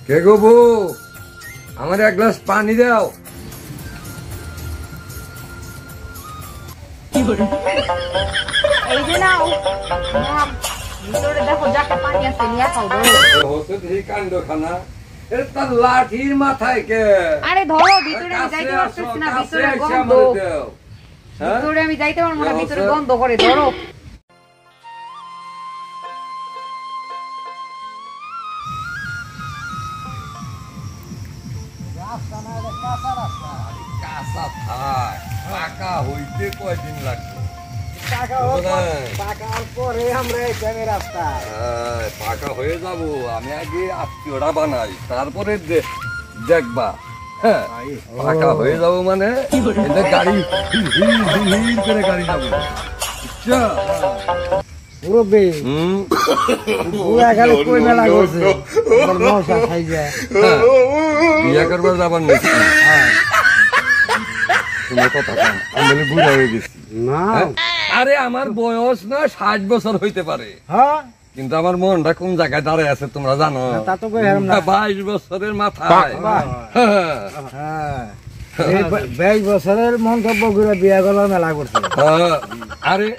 কে গো বউ, আমার এক গ্লাস পানি দাও। এই যে নাও, ভিতরে দেখো যাকে পানি আছে নিয়ে খাও। কাণ্ডখানা তার লাঠির মাথায় কে? আরে ধরো, ভিতরে আমি যাইতে পারতেছি না, ভিতরে গন্ধ। ভিতরে আমি যাইতে পারবো না, ভিতরে গন্ধ করে। ধরো। টাকা হইতে কয়দিন লাগবে? পাকা হয়ে যাবো, আমি আগে আত্মীয়টা বানাই, তারপরে দেখবা। হ্যাঁ, পাকা হয়ে যাবো মানে গাড়ি করে গাড়ি যাবো। বিয়া করবার যাবার নেই, আমি বুড়া হয়ে গেছি। আরে আমার বয়স না 60 বছর হইতে পারে, কিন্তু আমার মনটা কোন জায়গায় দাঁড়ায় আছে তোমরা জানো? 22 বছরের মাথায়। 22 বছরের মন্তব্য করে বিয়া করার মেলা করছে। আরে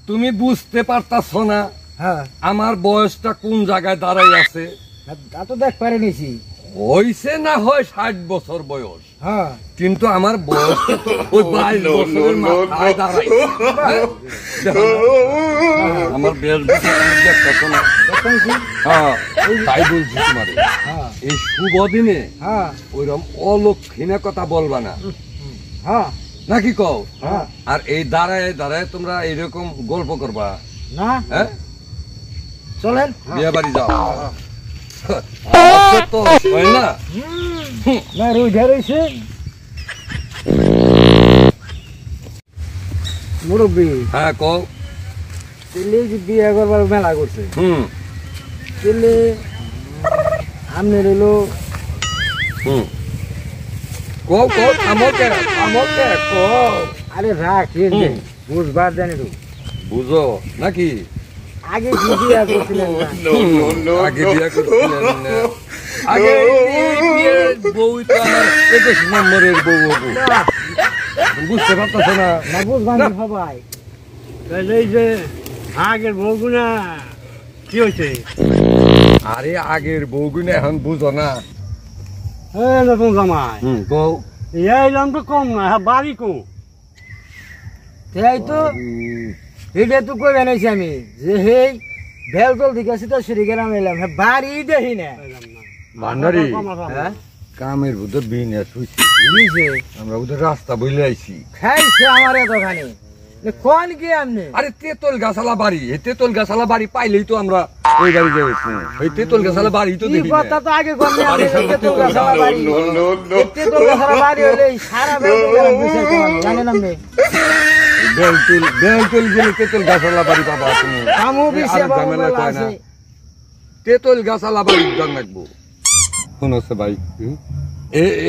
তুমি বুঝতে পারতাছ না আমার বয়সটা কোন জায়গায় দাঁড়াই আছে? তা তো দেখ পারে নিছি, হইছে না হয় 60 বছর বয়স, কিন্তু আমার বয়স ওই 22 বছরের মাথায় দাঁড়াই। আমার বেশ দেখতেছ না? তাই বলছি তোমারে, এই শুভ দিনে ওইরকম অলক্ষীনা কথা বলবা না, নাকি কও? আর এই দাঁড়ায় দাঁড়ায় তোমরা এইরকম গল্প করবা না? হ্যাঁ, চলেন বিয়ে বাড়ি যাও। তো হয় না, মুরব্বী। হ্যাঁ কও। বিয়ে করবার মেলা করছে, আমনে রইল। আরে রাখ, বুঝবার জানি তো, বুঝো নাকি? আগে কি বিয়া করছিলেন? আগে বিয়া করছিলেন না, আগে বউ তো আমার 21 নম্বরের বউ হবো। বুঝতে পারতেছ না? না বুঝবান সবাই। এই যে আগের বউগুনা কি হয়েছে? আরে আগের বউগুনা এখন বুঝো না? নতুন জামাই বউ এইলাম তো কম না, বাড়ি কম। তাই তো এটা তো কই বানাইছি আমি, যে হেই বেলতল দিকে তো সিঁড়ি গেলাম, এলাম বাড়ি দেখি না। ভান্ডারি কামের ভিতর বিনে শুইছি, আমরা ওদের রাস্তা বইলে আইছি। খাইছে আমার এতখানি কোন কি আমনে? আরে তেতল গাছালা বাড়ি, এই তেতল গাছালা বাড়ি পাইলেই তো আমরা ওই বাড়ি যাই। ওই তেতল গাছালা বাড়ি তো দেখি কথা তো আগে করলে তেতল গাছালা বাড়ি, তেতল গাছালা বাড়ি হলে সারা বেলতল জানেন আপনি? বেলতল গেলে তেতল গাছালা বাড়ি পাবা তুমি। ঝামেলা কয় না, তেতল গাছালা বাড়ি জান রাখবো। শুনছে ভাই,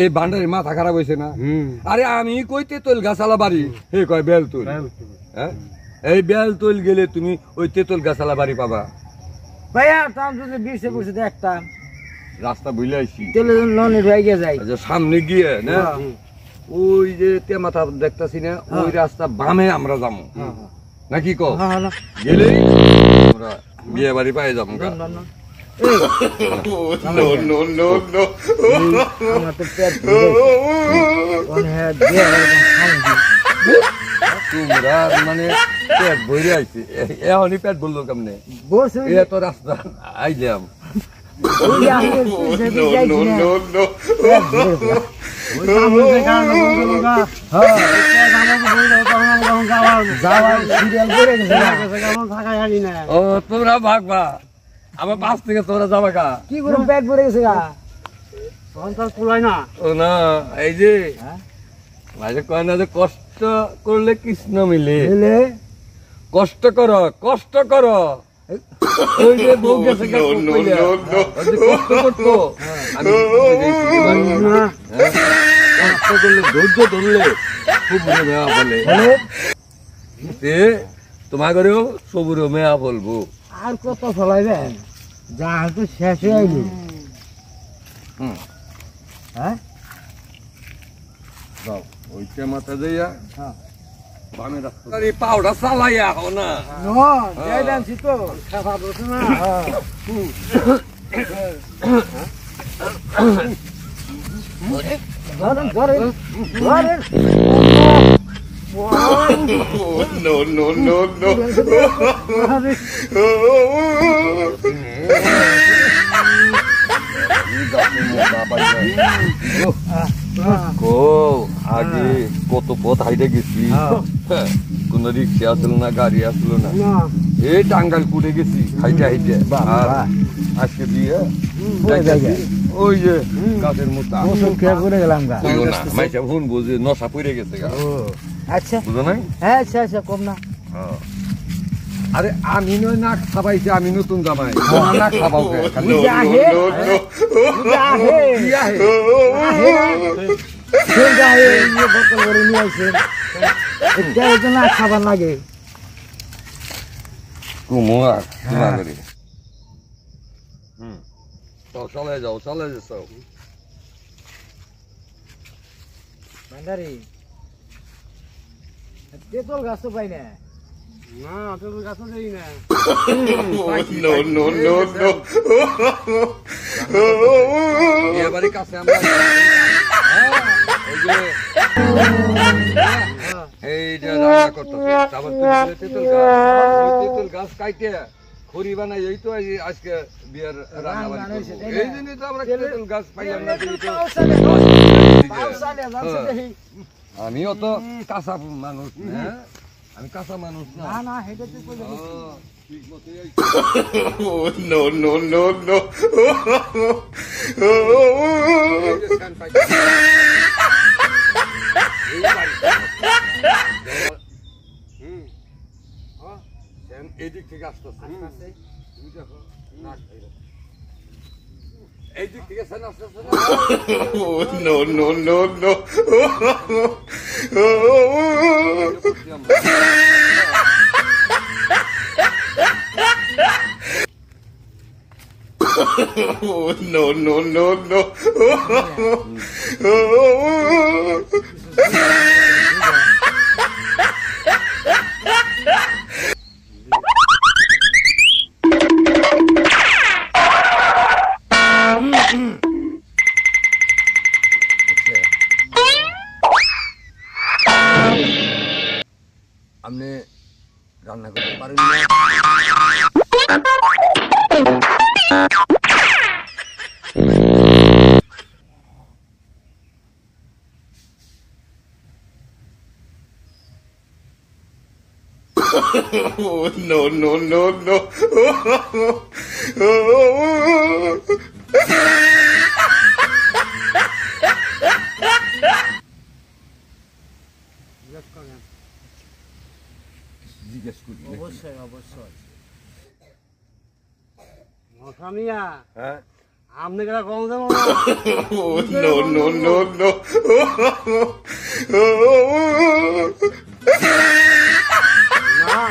এই বান্ডারের মাথা খারাপ হয়েছে না? আরে আমি কই তেতল গাছালা বাড়ি, হে কয় বেলতুল। হ্যাঁ, এই বেলতুল গেলে তুমি ওই তেতল গাছালা বাড়ি পাবা। ভাইয়া তাম যদি 20 বছর দেখতাম, রাস্তা বুঝলে আইছি, তেলে ননে হয়ে গিয়ে যায়। সামনে গিয়ে না ওই যে তে মাথা দেখতাছি না, ওই রাস্তা বামে আমরা যাবো, নাকি কও? গেলেই আমরা বিয়ে বাড়ি পাই যাবো। তোমরা মানে পেট বইরে আইছি, এখনই পেট বললো কেমনে? এত রাস্তা আইলাম, তোমরা ভাগবা, আমার পাশ থেকে তোমরা যাবা কা? কি করে পেট ভরে গেছে গা? না এই যে মাঝে কয় না যে কষ্ট করলে কৃষ্ণ মিলে, কষ্ট করো কষ্ট করো। ওই যে বউ গেছে কষ্ট করতো, কষ্ট করলে ধৈর্য ধরলে খুব মেয়া বলে, তোমার ঘরেও সবুরও মেয়া বলবো। আর কত ফলাইবেন, যা তো শেষ হয়ে আইল। হ্যাঁ দাও ওইটা মাথা দিয়া হ্যাঁ বামে রাখো আরে পাউডার চালাইয়া হো না নো যাই দানছি তো খাবার বসে না ধরেন ধরেন ধরেন No, no, no, no. কো আগে কত পথ হাইটে গেছি কোন রিক্সা আসলো না গাড়ি আসলো না এই টাঙ্গাইল কুড়ে গেছি হাইটে হাইটে আর আজকে বিয়ে ওই যে গাছের মোটা করে গেলাম গা মাইসা ফোন বুঝে নশা পড়ে গেছে গা আচ্ছা বুঝো নাই হ্যাঁ আচ্ছা আচ্ছা কম না আরে আমি নয় নাক খাবাইছি আমি নতুন জামাই নাক খাবাও No, no, no, no. খাবার লাগে কুমুয়া করে চলে যাও ভান্ডারি তেতল গাছ তো পাই না না তেতল গাছ দেই না no, no, no, no. এবারে কাছে আমরা এইটা রান্না করতেছে তারপর তেঁতুল গাছ কাইটে খড়ি বানাই এই তো আজকে বিয়ের রান্না বান্না এই জন্যই তো আমরা তেঁতুল গাছ পাইলাম না আমিও তো কাঁচা মানুষ না আমি কাঁচা মানুষ না না হেডে তুই কই ঠিক মতো No, no, no, no. এইদিক থেকে আসতেছে এইদিক থেকে আসতেছে No, no, no, no. No, no, no, no. আপনি রান্না করতে পারেন না No, no, no, no. জিজ্ঞেস করি অবশ্যই অবশ্যই মশামিয়া হ্যাঁ আপনি কেন কম দেবো না No, no, no, no. না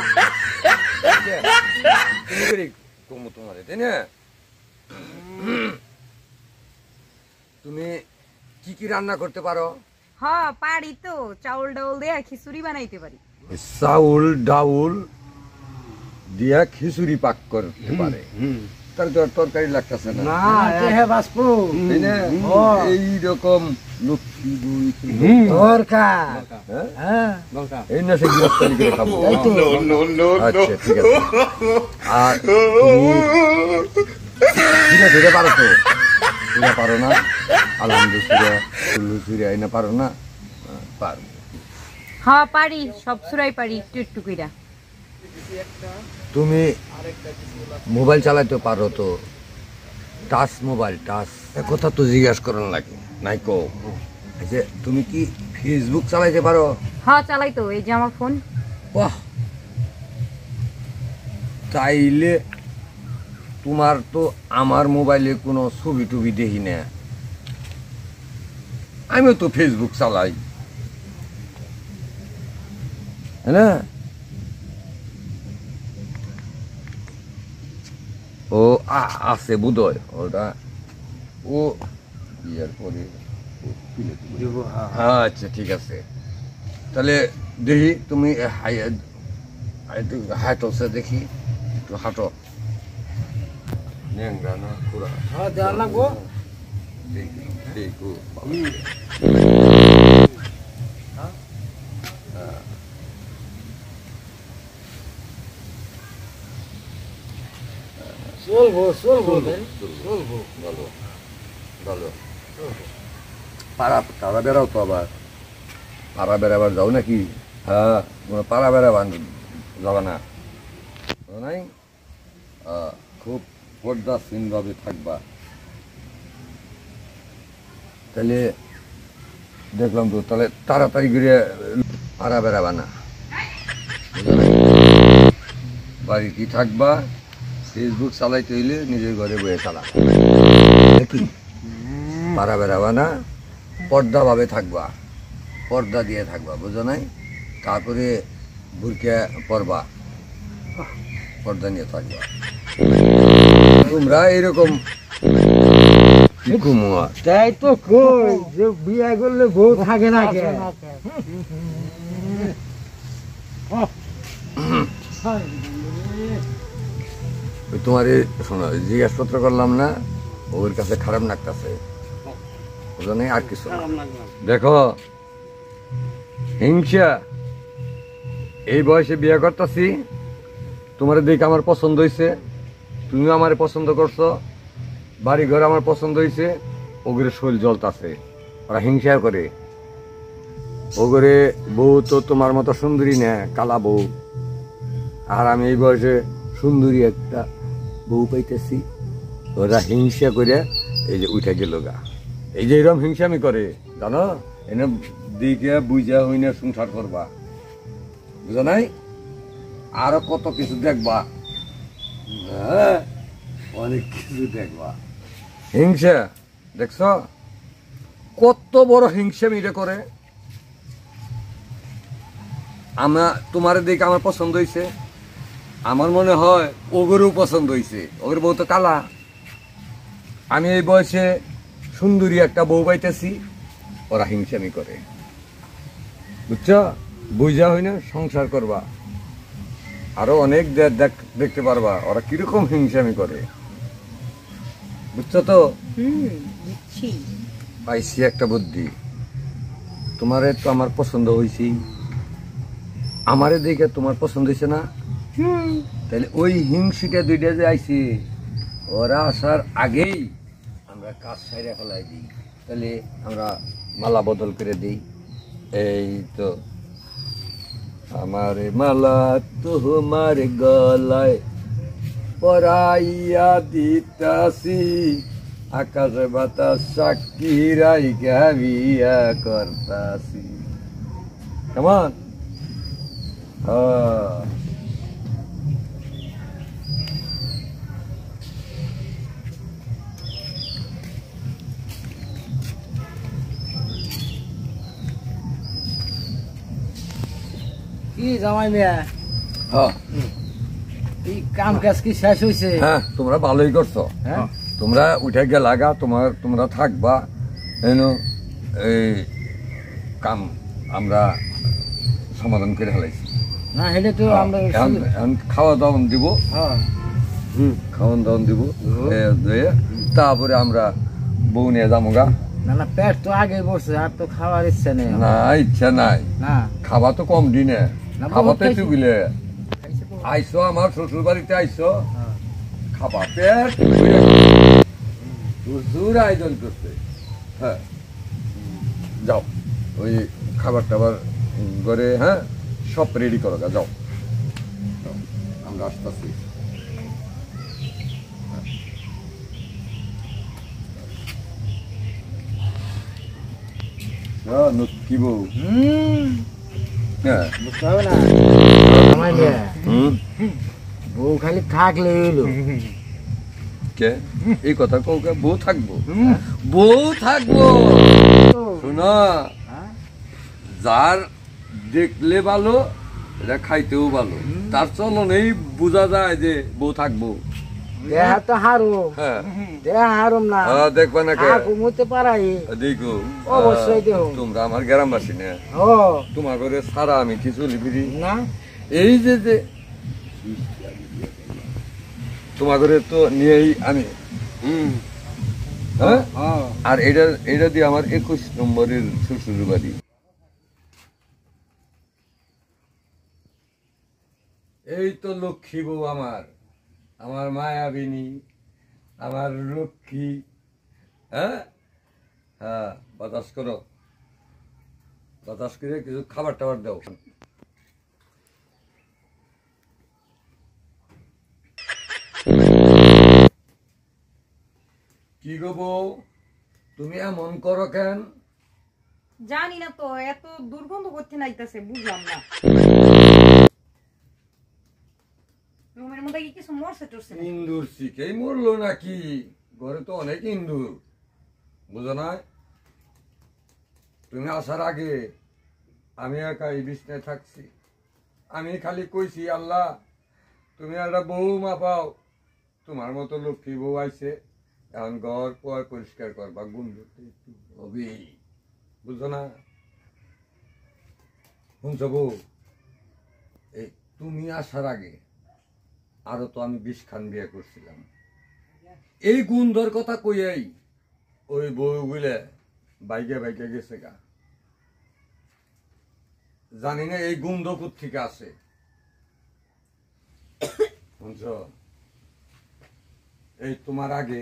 তুমি করি কমো তোমারে তাই না তুমি কি কি রান্না করতে পারো হ্যাঁ পারি তো চাউল ডাউল দিয়ে খিচুড়ি বানাইতে পারি চাউল ডাউল দিয়া খিচুড়ি পাক করতে পারে তাহলে তো আর তরকারি লাগতেছে না না হে বাসপু তাই না? এইরকম লক্ষ্মী দরকার হ্যাঁ হ্যাঁ এই না সে গৃহস্থালি করে খাবো No, no, no, no. আচ্ছা ঠিক আছে আর ধীরে ধীরে পারো তো ধীরে পারো না আলহামদুলিল্লাহ আইনা পারো না পারো হ্যাঁ পারি সব সুরাই পারি একটু একটু কইরা তুমি মোবাইল চালাইতে পারো তো টাচ মোবাইল টাচ কথা তো জিজ্ঞাসা করার লাগে নাই কো আচ্ছা তুমি কি ফেসবুক চালাইতে পারো হ্যাঁ চালাই তো এই যে আমার ফোন বাহ তাইলে তোমার তো আমার মোবাইলে কোনো ছবি টবি দেখি না আমিও তো ফেসবুক চালাই না ও আছে বোধহয় ওটা ও বিয়ের পরে দিব, হ্যাঁ। আচ্ছা ঠিক আছে, তাহলে দেখি তুমি হাঁটোছে দেখি, একটু হাঁটো। ন্যাংরা না পুরা হ্যাঁ, দেওয়া লাগবো। চলবো চলবো চলবো। ভালো ভালো। পাড়া তারা বেড়াও তো আবার, পাড়া বেড়াবার যাও নাকি? হ্যাঁ, পাড়া বেড়াবার যাবে না নাই, খুব পর্দাসীন ভাবে থাকবা। তাহলে দেখলাম তো, তাহলে তাড়াতাড়ি করে পাড়া বেড়াবা না, বাড়িতে থাকবা। ফেসবুক চালাইতে হইলে নিজের ঘরে বয়ে চালা, কি পাড়া বেড়াবা না, পর্দা ভাবে থাকবা, পর্দা দিয়ে থাকবা, বুঝো নাই? তারপরে বুরকা পরবা, পর্দা নিয়ে থাকবা। তোমরা এরকম তাই তো কই যে বিয়ে করলে বউ থাকে না কে? তোমার শোনো, জিজ্ঞাসপত্র করলাম না, ওর কাছে খারাপ লাগতেছে, বুঝো নাই? আর কিছু না। দেখো, হিংসা, এই বয়সে বিয়ে করতেছি, তোমার দেখে আমার পছন্দ হয়েছে, তুমিও আমার পছন্দ করছো, বাড়ি ঘর আমার পছন্দ হয়েছে, ওগুলো শৈল জ্বলতাছে, ওরা হিংসা করে। ওগুলো বউ তো তোমার মতো সুন্দরী না, কালা বউ, আর আমি এই বয়সে সুন্দরী একটা বউ পাইতেছি, ওরা হিংসা করে এই যে উঠে গেল গা। এই যে এরকম হিংসা আমি করে, জানো? এনে দিকে বুঝা হইনা সংসার করবা, বুঝো নাই? আরো কত কিছু দেখবা, হ্যাঁ, অনেক কিছু দেখবা। হিংসা দেখছ কত বড় হিংসা মিটে করে। তোমার দিকে আমার পছন্দ হয়েছে, আমার মনে হয় ওগরেও পছন্দ হয়েছে, ওগের বউ তো কালা, আমি এই বয়সে সুন্দরী একটা বউ পাইতেছি, ওরা হিংসামি করে, বুঝছো? বুঝা হয় না, সংসার করবা, আরো অনেক দেখতে পারবা ওরা কিরকম হিংসামি করে, বুঝছো তো? পাইছি একটা বুদ্ধি, তোমারে তো আমার পছন্দ হয়েছি, আমারে দেখে তোমার পছন্দ হয়েছে না? তাহলে ওই হিংসিটা দুইটা যে আইছে, ওরা আসার আগেই আমরা কাজ সাইরা ফেলাই দিই, তাহলে আমরা মালা বদল করে দিই। এই তো আমার মালা তোমার গলায় পরাইয়া দিতাছি, আকাশ বাতাস সাক্ষী রাইখা বিয়া করতাছি। কেমন? কি জামাই মিয়া, হ্যাঁ এই কাম কাজ কি শেষ হয়েছে? হ্যাঁ, তোমরা ভালোই করছো। হ্যাঁ, তোমরা উঠে গেলাগা, তোমরা থাকবা, এই কাম আমরা সমাধান করে ফেলাইছি। না হেলে তো আমরা এখন খাওয়া দাওয়া দিব, হ্যাঁ খাওয়ান দাওয়ান দিব, তারপরে আমরা বউ নিয়ে যাবো গা। না না, পেট তো আগে বসে, আর তো খাওয়ার ইচ্ছা নেই। না, ইচ্ছা নাই, না খাবা তো কম দিনে, না, খাবা তো বহুত একটু গিলে আইসো, আমার শ্বশুর বাড়িতে আইসো, খাবা, পেট প্রচুর আয়োজন করছে। হ্যাঁ, যাও ওই খাবার টাবার করে, হ্যাঁ, সব রেডি করো গা, যাও, আমরা আসতেছি। কি বউ? হ্যাঁ, বুঝতে হবে না জামাই মিয়া, বউ খালি থাকলে হইলো। কে এই কথা কৌকে? বউ থাকবো, বউ থাকবো, শোনা, যার দেখলে ভালো, এটা খাইতেও ভালো, তার চলনেই বোঝা যায় যে বউ থাকবো। দেহা তো হারুম হ্যাঁ দেহা হারুম না দেখবা না কে ঘুমোতে পারাই দেখো অবশ্যই দেহ তোমরা আমার গ্রামবাসী না ও তোমার ঘরে সারা আমি কিছু লিখি না এই যে যে তোমার ঘরে তো নিয়েই আমি হ্যাঁ আর এটা দিয়ে আমার 21 নম্বরের শ্বশুর বাড়ি এই তো লক্ষ্মী বউ আমার মায়াবিনী আমার লক্ষ্মী হ্যাঁ হ্যাঁ বাতাস করো বাতাস করে কিছু খাবার টাবার দাও কি গো বউ তুমি এমন করো কেন জানি না তো এত দুর্গন্ধ করতে নাইতেছে বুঝলাম না রুমের মধ্যে কি কিছু মরছে টরছে নাকি? ইন্দুর শিখেই মরলো নাকি ঘরে তো অনেক ইন্দুর বুঝো না তুমি আসার আগে আমি একা এই বিছনায় থাকছি আমি খালি কইছি আল্লাহ তুমি একটা বউ মা পাও তোমার মতো লক্ষ্মী বউ আইছে এখন ঘর পয় পরিষ্কার করবা গুণ একটু হবে বুঝো না শুনছো বউ এই তুমি আসার আগে আরো তো আমি 20 খান বিয়ে করছিলাম এই গুণধর কথা কইয়াই ওই বউগুলা বাইকে বাইকে গেছে গা জানি না এই গুণ দকুর থেকে আসে বুঝছো এই তোমার আগে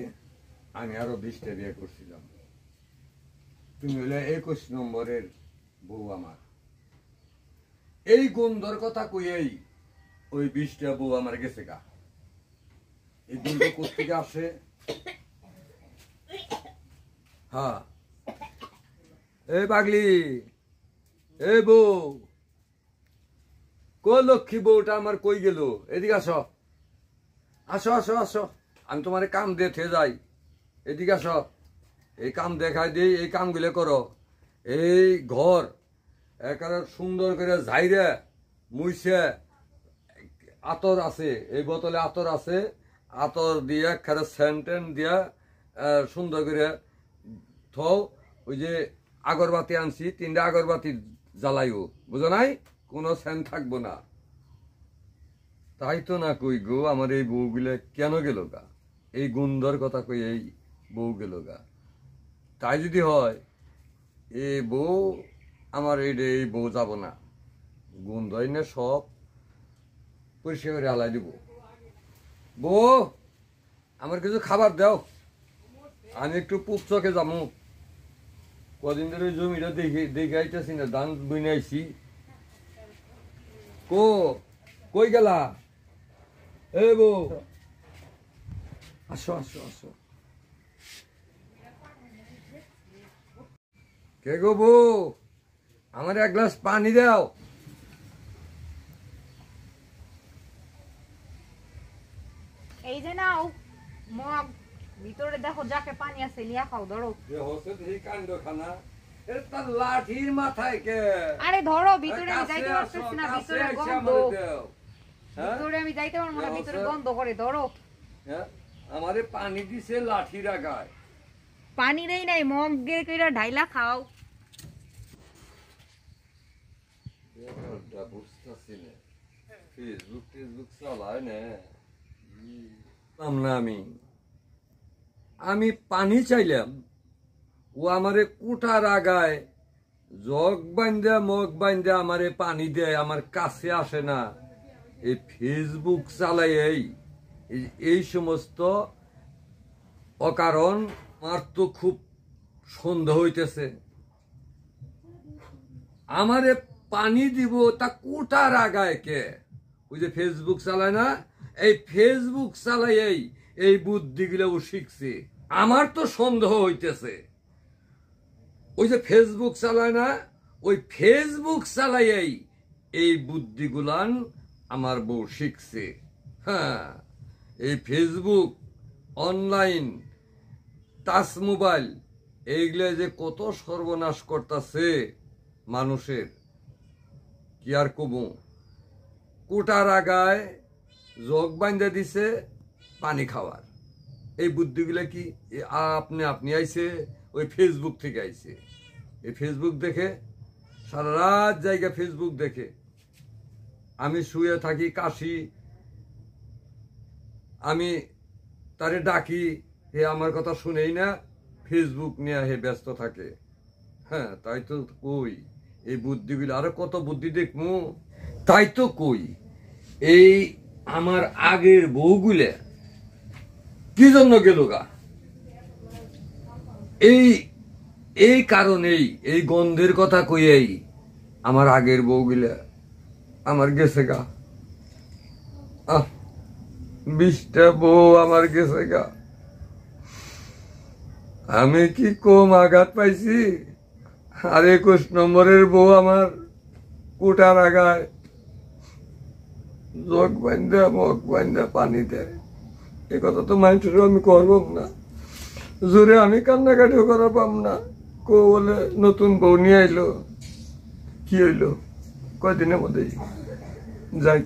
আমি আরো 20টা বিয়ে করছিলাম তুমি হলে 21 নম্বরের বউ আমার এই গুণধর কথা কইয়াই ওই 20টা বউ আমার গেছে গা এই গুণ কোথেকে আসে হ্যাঁ এই পাগলি এই বউ কই লক্ষ্মী বউটা আমার কই গেল এদিকে আসো আসো আসো আসো আমি তোমার কাম দিয়ে থে যাই এদিকে আসো এই কাম দেখাই দিই এই কামগুলো করো এই ঘর একেবারে সুন্দর করে ঝাইরে মুইছে আতর আছে এই বোতলে আতর আছে আতর দিয়ে একবারে সেন্টেন দিয়া সুন্দর করে থও ওই যে আগরবাতি আনছি 3টা আগরবাতি জ্বালাইও বুঝো নাই কোনো সেন্ট থাকবো না তাই তো না কই গো আমার এই বউগুলো কেন গেল গা এই গুন্ধর কথা কই এই বউ গেল গা তাই যদি হয় এই বউ আমার এই বউ যাব না গুন্ধই না সব পরিষ্কার করে হালাই দিব বউ আমার কিছু খাবার দাও আমি একটু পুপ চকে যাবো কদিন ধরে ওই জমিটা দেখে আইতেছি না ধান বুনে আইছি কই গেলা এ বউ আসো আসো আসো কে গো বউ আমার 1 গ্লাস পানি দাও এই যে নাও মগ ভিতরে দেখো যাকে পানি আছে নিয়া খাও ধরো লাঠির মাথায় কে আরে ধরো ভিতরে আমি যাইতে পারতেছি না ভিতরে গন্ধ ভিতরে আমি যাইতে পারবো না ভিতরে গন্ধ করে ধরো আমারে পানি দিছে লাঠির আগায় পানি দেই নাই মগ দিয়ে কইরা ঢাইলা খাও বুঝতেছি না ফেসবুক চালায় না আমি পানি চাইলাম ও আমারে কুঠার আগায় জগ বান্ধা মগ বান্ধা আমারে পানি দেয় আমার কাছে আসে না এই ফেসবুক চালাই এই সমস্ত অকারণ আমার তো খুব সন্দেহ হইতেছে আমারে পানি দিব তা কুঠার আগায় কে ওই যে ফেসবুক চালায় না এই ফেসবুক চালাই এই বুদ্ধিগুলো ও শিখছে আমার তো সন্দেহ হইতেছে ওই যে ফেসবুক চালায় না ওই ফেসবুক চালাই এই বুদ্ধিগুলান আমার বউ শিখছে হ্যাঁ এই ফেসবুক অনলাইন টাচ মোবাইল এইগুলো যে কত সর্বনাশ করতেছে মানুষের কি আর কমু কুটার আগায় জগ বান্ধা দিছে পানি খাওয়ার। এই বুদ্ধিগুলা কি আপনি আইছে ওই ফেসবুক থেকে আইছে। এই ফেসবুক দেখে সারা রাত জায়গা ফেসবুক দেখে আমি শুয়ে থাকি, কাশি, আমি তারে ডাকি, হে আমার কথা শুনেই না, ফেসবুক নিয়ে হে ব্যস্ত থাকে। হ্যাঁ, তাই তো কই এই বুদ্ধিগুলো আরো কত বুদ্ধি দেখমু। তাই তো কই এই আমার আগের বউগুলা কি জন্য গেল গা, এই কারণেই, এই গন্ধের কথা কইয়াই আমার আগের বউগুলা আমার গেছে গা। 20টা বউ আমার গেছে গা। আমি কি কম আঘাত পাইছি? আর 21 নম্বরের বউ আমার কুটার আগায় জগ বান্ধা মগ বান্ধা পানি দেয়। এ কথা তো মানুষেরও আমি করব না, জোরে আমি কান্নাকাটিও করা পাম না। কো বলে নতুন বউ নিয়ে আইলো, কি হইলো কয়দিনের মধ্যেই যাই।